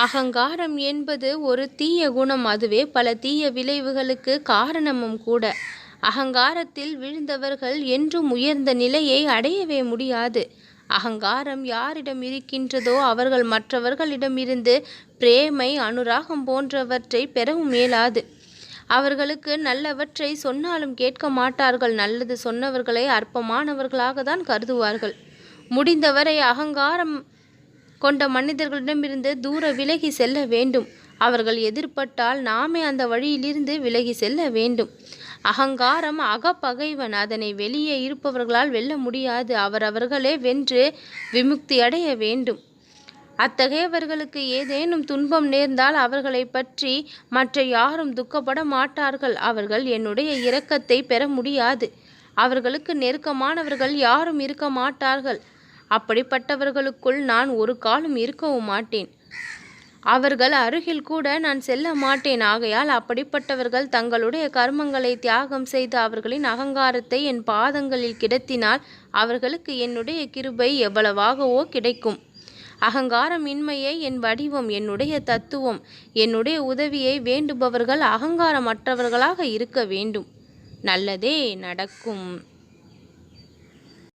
அகங்காரம் என்பது ஒரு தீய குணம். அதுவே பல தீய விளைவுகளுக்கு காரணமும் கூட. அகங்காரத்தில் விழுந்தவர்கள் என்றும் உயர்ந்த நிலையை அடையவே முடியாது. அகங்காரம் யாரிடம் இருக்கின்றதோ அவர்கள் மற்றவர்களிடமிருந்து பிரேமை, அனுராகம் போன்றவற்றை பெறவும் இயலாது. அவர்களுக்கு நல்லவற்றை சொன்னாலும் கேட்க மாட்டார்கள். நல்லது சொன்னவர்களை அற்பமானவர்களாக தான் கருதுவார்கள். முடிந்தவரை அகங்காரம் கொண்ட மனிதர்களிடமிருந்து தூர விலகி செல்ல வேண்டும். அவர்கள் எதிர்பட்டால் நாமே அந்த வழியிலிருந்து விலகி செல்ல வேண்டும். அகங்காரம் அகப்பகைவன். அதனை வெளியே இருப்பவர்களால் வெல்ல முடியாது. அவரவர்களே வென்று விமுக்தி அடைய வேண்டும். அத்தகையவர்களுக்கு ஏதேனும் துன்பம் நேர்ந்தால் அவர்களை பற்றி மற்ற யாரும் துக்கப்பட மாட்டார்கள். அவர்கள் என்னுடைய இரக்கத்தை பெற முடியாது. அவர்களுக்கு நெருக்கமானவர்கள் யாரும் இருக்க மாட்டார்கள். அப்படிப்பட்டவர்களுக்குள் நான் ஒரு காலம் இருக்கவும் மாட்டேன். அவர்கள் அருகில் கூட நான் செல்ல மாட்டேன். ஆகையால் அப்படிப்பட்டவர்கள் தங்களுடைய கர்மங்களை தியாகம் செய்து அவர்களின் அகங்காரத்தை என் பாதங்களில் கிடத்தினால் அவர்களுக்கு என்னுடைய கிருபை எவ்வளவாகவோ கிடைக்கும். அகங்காரம் இன்மையே என் வடிவம், என்னுடைய தத்துவம். என்னுடைய உதவியை வேண்டுபவர்கள் அகங்காரமற்றவர்களாக இருக்க வேண்டும். நல்லதே நடக்கும்.